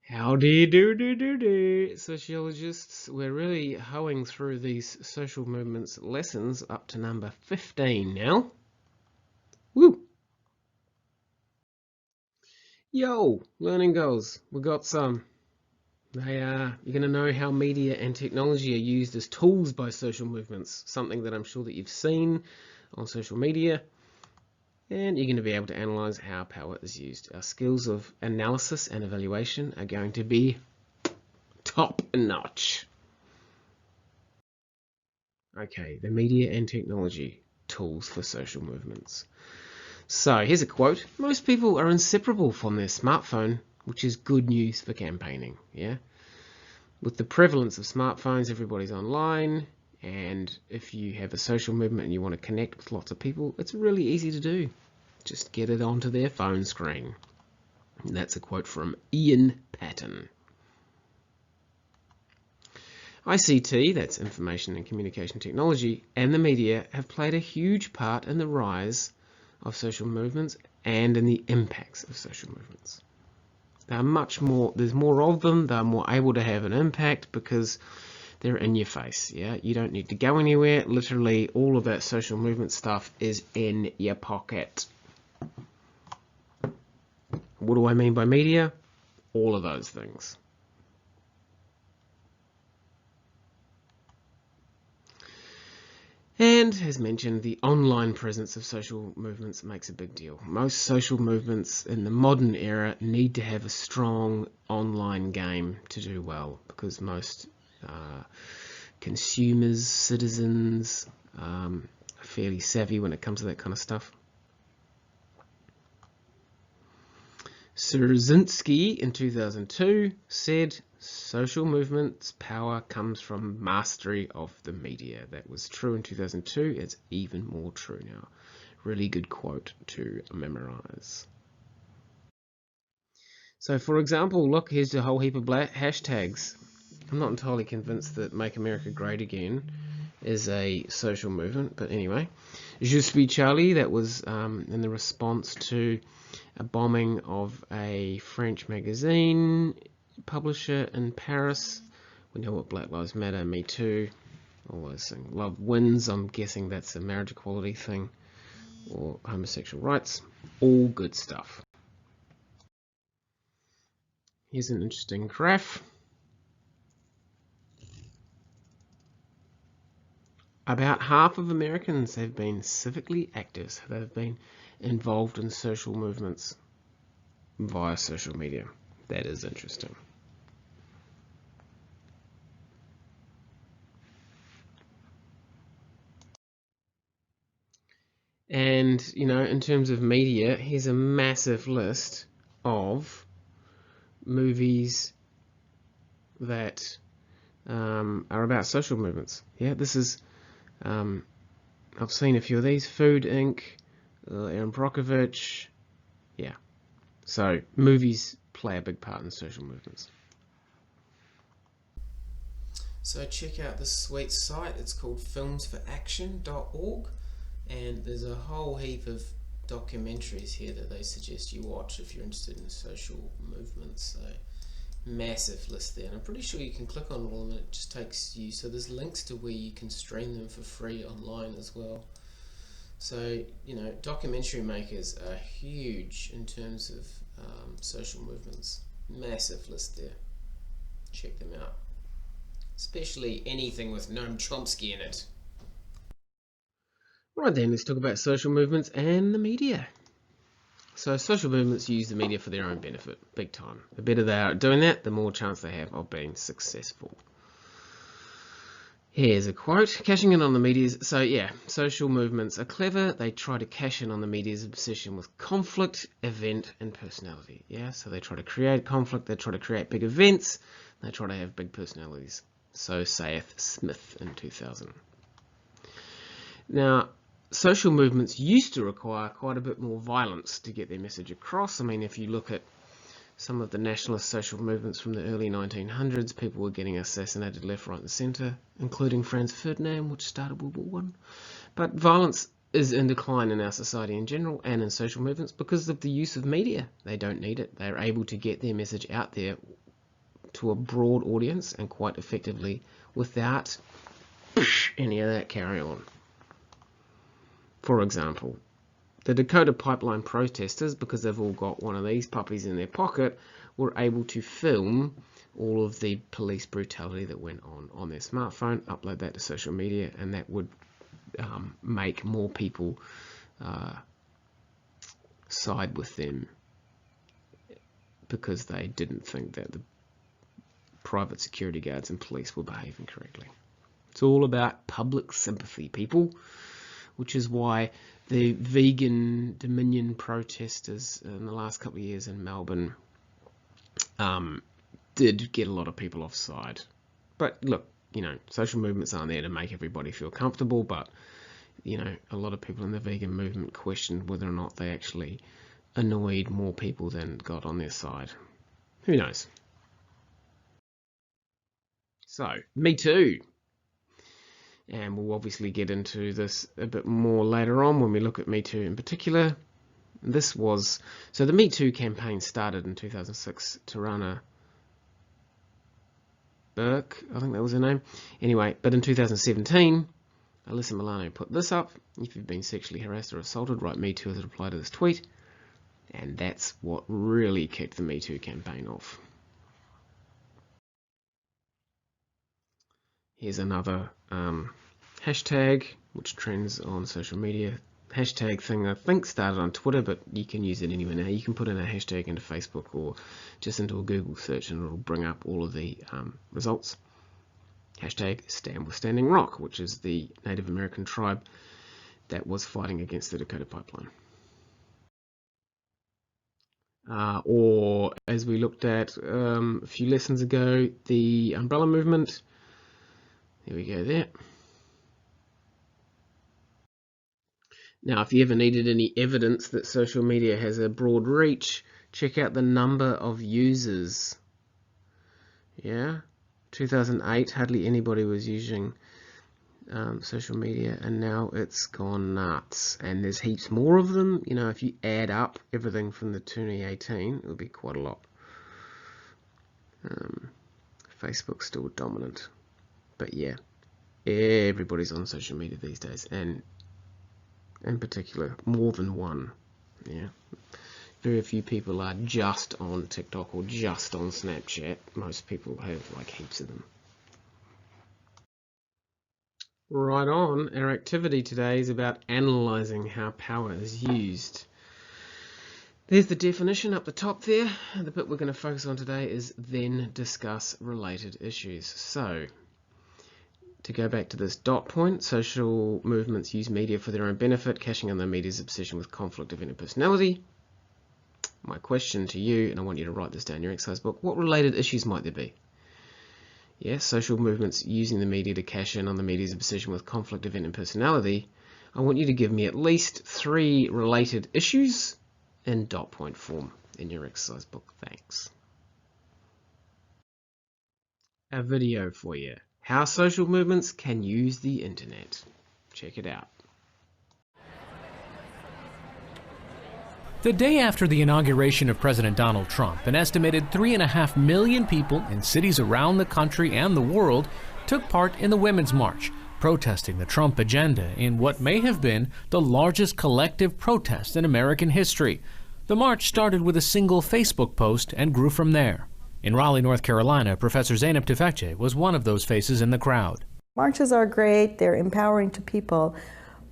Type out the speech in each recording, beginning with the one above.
Howdy do. Sociologists, we're really hoeing through these social movements lessons up to number 15 now. Woo! Yo, learning goals. We got some. You're going to know how media and technology are used as tools by social movements, something that I'm sure that you've seen on social media. And you're going to be able to analyze how power is used. Our skills of analysis and evaluation are going to be top notch. Okay, the media and technology tools for social movements. So here's a quote. Most people are inseparable from their smartphone, which is good news for campaigning. Yeah. With the prevalence of smartphones, everybody's online, and if you have a social movement and you want to connect with lots of people, it's really easy to do. Just get it onto their phone screen. And that's a quote from Ian Patton. ICT, that's information and communication technology, and the media have played a huge part in the rise of social movements and in the impacts of social movements. There are much more, there's more of them, they're more able to have an impact because they're in your face. Yeah, you don't need to go anywhere. Literally all of that social movement stuff is in your pocket. What do I mean by media? All of those things. And as mentioned, the online presence of social movements makes a big deal. Most social movements in the modern era need to have a strong online game to do well, because most consumers, citizens, are fairly savvy when it comes to that kind of stuff. Szerzynski in 2002 said, social movements' power comes from mastery of the media. That was true in 2002. It's even more true now. Really good quote to memorize. So, for example, look, here's a whole heap of hashtags. I'm not entirely convinced that Make America Great Again is a social movement, but anyway. Je suis Charlie, that was in the response to a bombing of a French magazine publisher in Paris. We know what Black Lives Matter, Me Too, all those things. Love wins, I'm guessing that's a marriage equality thing, or homosexual rights. All good stuff. Here's an interesting graph. About half of Americans have been civically active. They've been involved in social movements via social media. That is interesting. And, you know, in terms of media, here's a massive list of movies that are about social movements. Yeah, this is, I've seen a few of these. Food Inc., Aaron Brockovich. Yeah. So, movies play a big part in social movements. So check out this sweet site. It's called filmsforaction.org, and there's a whole heap of documentaries here that they suggest you watch if you're interested in social movements. So massive list there, and I'm pretty sure you can click on all of them and it just takes you, so there's links to where you can stream them for free online as well. So, you know, documentary makers are huge in terms of social movements. Massive list there. Check them out. Especially anything with Noam Chomsky in it. Right then, let's talk about social movements and the media. So social movements use the media for their own benefit, big time. The better they are at doing that, the more chance they have of being successful. Here's a quote, cashing in on the media's, so yeah, social movements are clever. They try to cash in on the media's obsession with conflict, event, and personality. Yeah, so they try to create conflict, they try to create big events, they try to have big personalities. So saith Smith in 2000. Now, social movements used to require quite a bit more violence to get their message across. I mean, if you look at some of the nationalist social movements from the early 1900s, people were getting assassinated left, right and centre, including Franz Ferdinand, which started World War I. But violence is in decline in our society in general and in social movements because of the use of media. They don't need it. They're able to get their message out there to a broad audience and quite effectively without any of that carry on. For example, the Dakota Pipeline protesters, because they've all got one of these puppies in their pocket, were able to film all of the police brutality that went on their smartphone, upload that to social media, and that would make more people side with them because they didn't think that the private security guards and police were behaving correctly. It's all about public sympathy, people, which is why the vegan Dominion protesters in the last couple of years in Melbourne did get a lot of people offside. But look, social movements aren't there to make everybody feel comfortable, but, a lot of people in the vegan movement questioned whether or not they actually annoyed more people than got on their side. Who knows? So, Me Too. And we'll obviously get into this a bit more later on when we look at Me Too in particular. So the Me Too campaign started in 2006. Tarana Burke, I think that was her name. Anyway, but in 2017, Alyssa Milano put this up. If you've been sexually harassed or assaulted, write Me Too as a reply to this tweet. And that's what really kicked the Me Too campaign off. Here's another hashtag which trends on social media. Hashtag thing I think started on Twitter, but you can use it anywhere now. You can put in a hashtag into Facebook or just into a Google search and it'll bring up all of the results. Hashtag Stand with Standing Rock, which is the Native American tribe that was fighting against the Dakota Pipeline. Or as we looked at a few lessons ago, the umbrella movement. There we go there. Now, if you ever needed any evidence that social media has a broad reach, check out the number of users. Yeah, 2008, hardly anybody was using social media, and now it's gone nuts. And there's heaps more of them. If you add up everything from the 2018, it'll be quite a lot. Facebook's still dominant. But yeah, everybody's on social media these days, and in particular, more than one. Yeah, very few people are just on TikTok or just on Snapchat. Most people have like heaps of them. Right on. Our activity today is about analysing how power is used. There's the definition up the top there. The bit we're going to focus on today is then discuss related issues. So, to go back to this dot point, social movements use media for their own benefit, cashing in the media's obsession with conflict of interpersonality. My question to you, and I want you to write this down in your exercise book, what related issues might there be? Yes, social movements using the media to cash in on the media's obsession with conflict of interpersonality. I want you to give me at least 3 related issues in dot point form in your exercise book. Thanks. A video for you. How social movements can use the internet. Check it out. The day after the inauguration of President Donald Trump, an estimated 3.5 million people in cities around the country and the world took part in the Women's March, protesting the Trump agenda in what may have been the largest collective protest in American history. The march started with a single Facebook post and grew from there. In Raleigh, North Carolina, Professor Zeynep Tufekci was one of those faces in the crowd. Marches are great, they're empowering to people,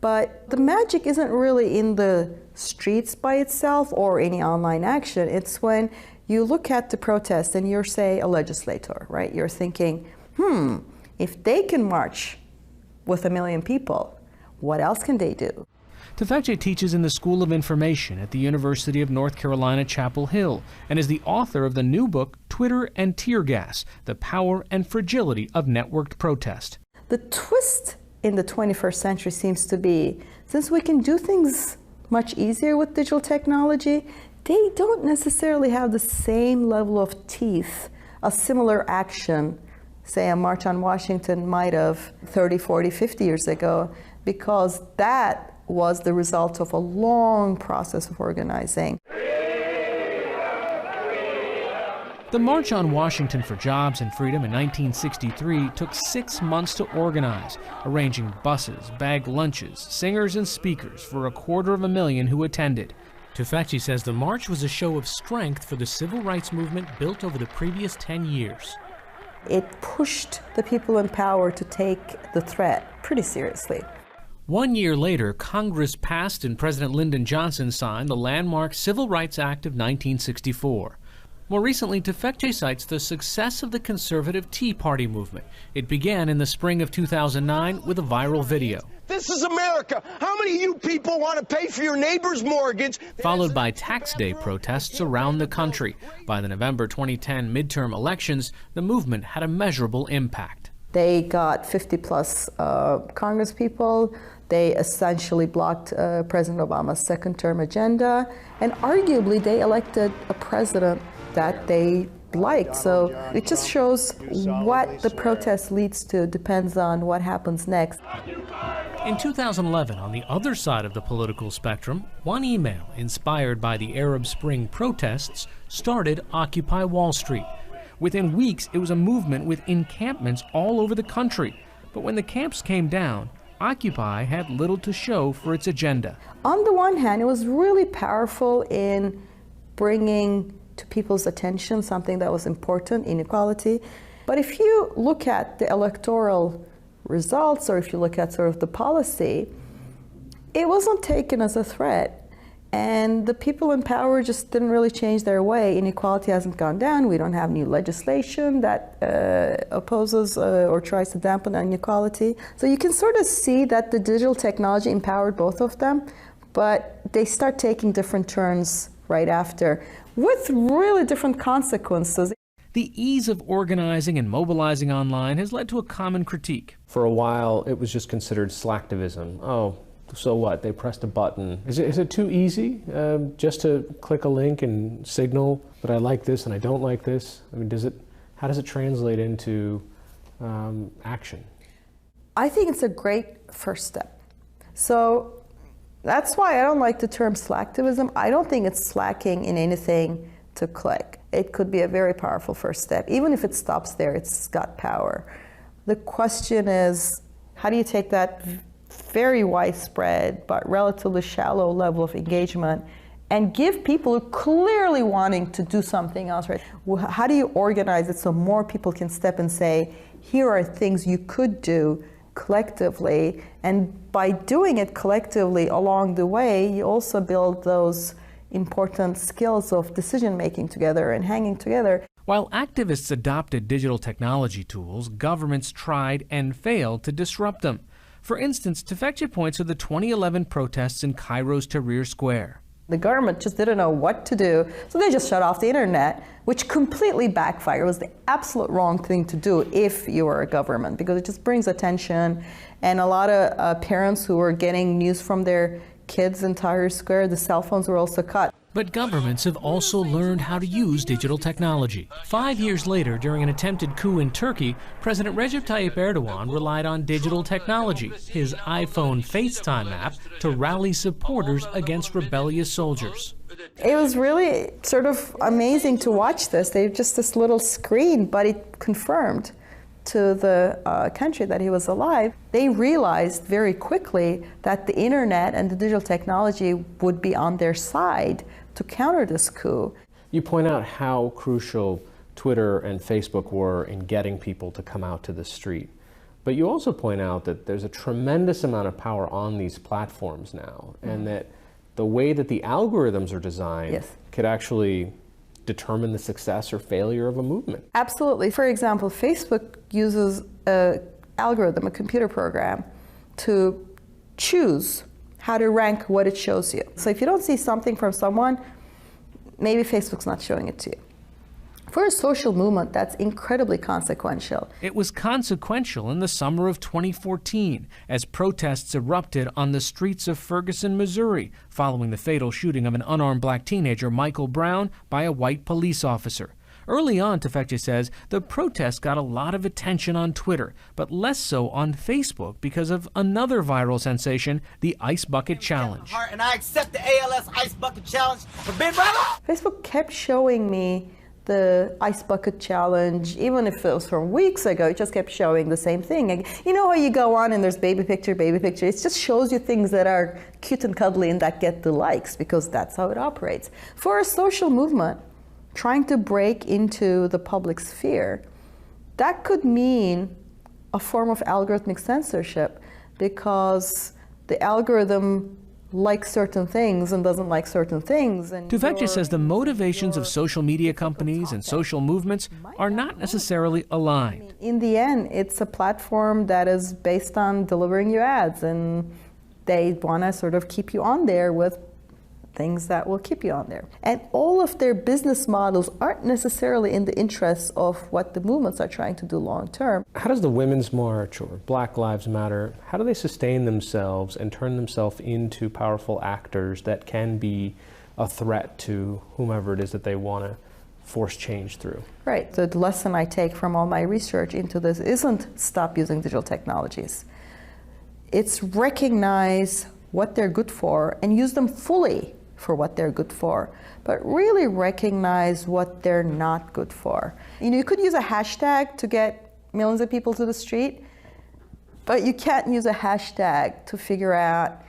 but the magic isn't really in the streets by itself or any online action. It's when you look at the protest and you're, say, a legislator, right? You're thinking, if they can march with 1 million people, what else can they do? Tufekci teaches in the School of Information at the University of North Carolina, Chapel Hill, and is the author of the new book, Twitter and Tear Gas, The Power and Fragility of Networked Protest. The twist in the 21st century seems to be, since we can do things much easier with digital technology, they don't necessarily have the same level of teeth a similar action, say a March on Washington might have 30, 40, 50 years ago, because that was the result of a long process of organizing. The March on Washington for Jobs and Freedom in 1963 took 6 months to organize, arranging buses, bag lunches, singers, and speakers for 250,000 who attended. Tufekci says the march was a show of strength for the civil rights movement built over the previous 10 years. It pushed the people in power to take the threat pretty seriously. 1 year later, Congress passed and President Lyndon Johnson signed the landmark Civil Rights Act of 1964. More recently, Tufekci cites the success of the conservative Tea Party movement. It began in the spring of 2009 with a viral video. This is America. How many of you people want to pay for your neighbor's mortgage? Followed by tax day protests around the country. By the November 2010 midterm elections, the movement had a measurable impact. They got 50-plus Congress people. They essentially blocked President Obama's second-term agenda, and arguably they elected a president that they liked. So it just shows what the protest leads to depends on what happens next. In 2011, on the other side of the political spectrum, one email inspired by the Arab Spring protests started Occupy Wall Street. Within weeks, it was a movement with encampments all over the country. But when the camps came down, Occupy had little to show for its agenda. On the one hand, it was really powerful in bringing to people's attention something that was important, inequality. But if you look at the electoral results, or if you look at sort of the policy, it wasn't taken as a threat. And the people in power just didn't really change their way. Inequality hasn't gone down. We don't have new legislation that opposes or tries to dampen inequality. So you can sort of see that the digital technology empowered both of them, but they start taking different turns right after, with really different consequences. The ease of organizing and mobilizing online has led to a common critique. For a while, it was just considered slacktivism. Oh, so what? They pressed a button. Is it too easy just to click a link and signal that I like this and I don't like this? I mean, how does it translate into action? I think it's a great first step. So that's why I don't like the term slacktivism. I don't think it's slacking in anything to click. It could be a very powerful first step. Even if it stops there, it's got power. The question is, how do you take that very widespread but relatively shallow level of engagement and give people who are clearly wanting to do something else, right? How do you organize it so more people can step and say, here are things you could do collectively, and by doing it collectively along the way, you also build those important skills of decision making together and hanging together. While activists adopted digital technology tools, governments tried and failed to disrupt them. For instance, Tufekci points to the 2011 protests in Cairo's Tahrir Square. The government just didn't know what to do, so they just shut off the internet, which completely backfired. It was the absolute wrong thing to do if you were a government, because it just brings attention. And a lot of parents who were getting news from their kids in Tahrir Square, the cell phones were also cut. But governments have also learned how to use digital technology. 5 years later, during an attempted coup in Turkey, President Recep Tayyip Erdogan relied on digital technology, his iPhone FaceTime app, to rally supporters against rebellious soldiers. It was really sort of amazing to watch this. They just this little screen, but it confirmed to the country that he was alive. They realized very quickly that the internet and the digital technology would be on their side to counter this coup. You point out how crucial Twitter and Facebook were in getting people to come out to the street. But you also point out that there's a tremendous amount of power on these platforms now, and that the way that the algorithms are designed could actually determine the success or failure of a movement. Absolutely. For example, Facebook uses an algorithm, a computer program, to choose how to rank what it shows you. So if you don't see something from someone, maybe Facebook's not showing it to you. For a social movement, that's incredibly consequential. It was consequential in the summer of 2014 as protests erupted on the streets of Ferguson, Missouri, following the fatal shooting of an unarmed black teenager, Michael Brown, by a white police officer. Early on, Tufekci says, the protests got a lot of attention on Twitter, but less so on Facebook because of another viral sensation, the Ice Bucket Challenge. And I accept the ALS Ice Bucket Challenge for Big Brother. Facebook kept showing me the ice bucket challenge, even if it was from weeks ago, it just kept showing the same thing. And you know how you go on and there's baby picture, it just shows you things that are cute and cuddly and that get the likes, because that's how it operates. For a social movement trying to break into the public sphere, that could mean a form of algorithmic censorship, because the algorithm likes certain things and doesn't like certain things. And Tufekci says the motivations of social media companies and social movements are not necessarily aligned. In the end, it's a platform that is based on delivering you ads, and they want to sort of keep you on there with things that will keep you on there. And all of their business models aren't necessarily in the interests of what the movements are trying to do long term. How does the Women's March or Black Lives Matter, how do they sustain themselves and turn themselves into powerful actors that can be a threat to whomever it is that they want to force change through? Right. The lesson I take from all my research into this isn't stop using digital technologies. It's recognize what they're good for and use them fully for what they're good for, but really recognize what they're not good for. You know, you could use a hashtag to get millions of people to the street, but you can't use a hashtag to figure out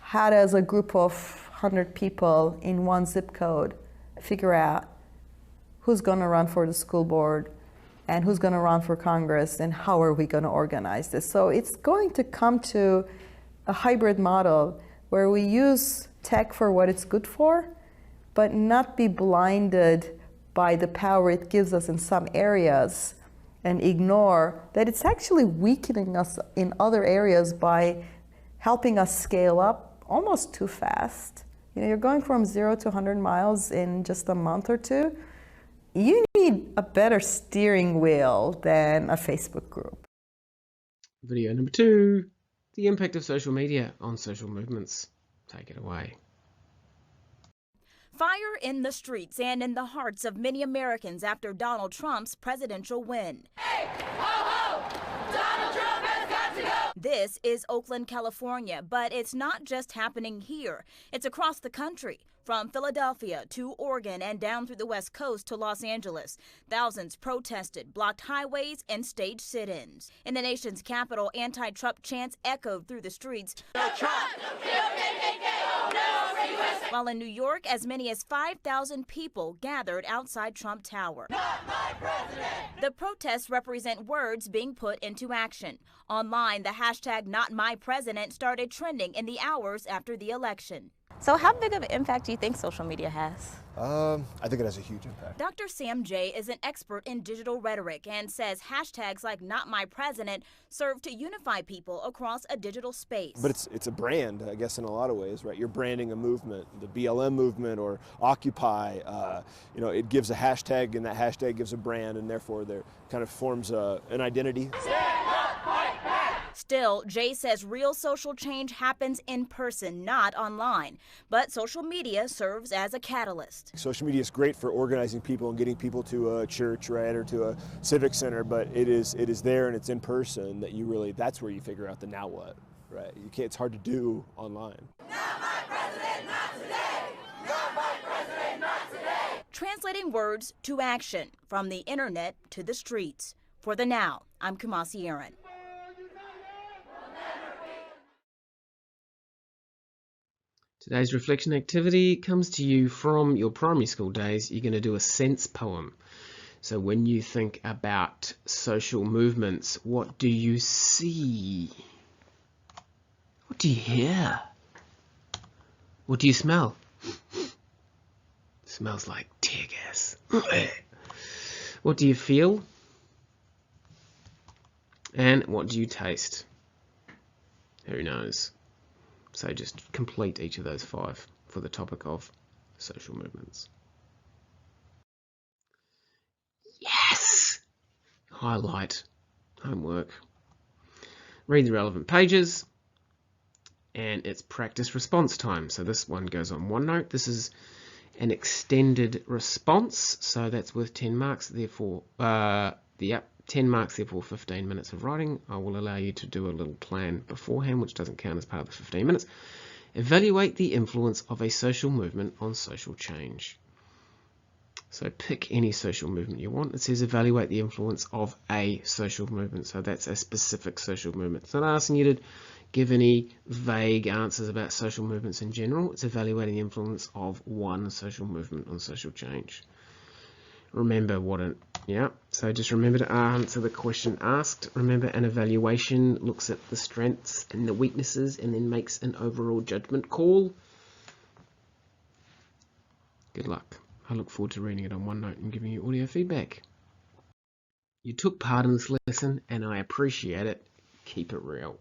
how does a group of 100 people in one zip code figure out who's going to run for the school board and who's going to run for Congress and how are we going to organize this. So it's going to come to a hybrid model where we use tech for what it's good for, but not be blinded by the power it gives us in some areas and ignore that it's actually weakening us in other areas by helping us scale up almost too fast. You know, you're going from 0 to 100 miles in just a month or two. You need a better steering wheel than a Facebook group. Video number 2, the impact of social media on social movements. Take it away. Fire in the streets and in the hearts of many Americans after Donald Trump's presidential win. Hey, ho, ho! Donald Trump has got to go! This is Oakland, California, but it's not just happening here. It's across the country. From Philadelphia to Oregon and down through the West Coast to Los Angeles, thousands protested, blocked highways, and staged sit-ins. In the nation's capital, anti-Trump chants echoed through the streets. No Trump! While in New York, as many as 5,000 people gathered outside Trump Tower. Not my president! The protests represent words being put into action. Online, the hashtag #NotMyPresident started trending in the hours after the election. So how big of an impact do you think social media has? I think it has a huge impact. Dr. Sam Jay is an expert in digital rhetoric and says hashtags like #NotMyPresident serve to unify people across a digital space. But it's a brand, I guess, in a lot of ways, right? You're branding a movement, the BLM movement or Occupy. You know, it gives a hashtag, and that hashtag gives a brand, and therefore there kind of forms an identity. Still, Jay says real social change happens in person, not online. But social media serves as a catalyst. Social media is great for organizing people and getting people to a church, right, or to a civic center, but it is there and it's in person that that's where you figure out the now what, right? It's hard to do online. Not my president, not today! Not my president, not today! Translating words to action, from the internet to the streets. For The Now, I'm Kumasi Aaron. Today's reflection activity comes to you from your primary school days. You're going to do a sense poem. So when you think about social movements, what do you see? What do you hear? What do you smell? Smells like tear gas. What do you feel? And what do you taste? Who knows? So just complete each of those 5 for the topic of social movements. Yes! Highlight homework. Read the relevant pages, and it's practice response time. So this one goes on OneNote. This is an extended response, so that's worth 10 marks. Therefore, 10 marks, therefore 15 minutes of writing. I will allow you to do a little plan beforehand, which doesn't count as part of the 15 minutes. Evaluate the influence of a social movement on social change. So pick any social movement you want. It says evaluate the influence of a social movement. So that's a specific social movement. It's not asking you to give any vague answers about social movements in general. It's evaluating the influence of one social movement on social change. Remember so just remember to answer the question asked. Remember, an evaluation looks at the strengths and the weaknesses and then makes an overall judgment call. Good luck. I look forward to reading it on OneNote and giving you audio feedback. You took part in this lesson and I appreciate it. Keep it real.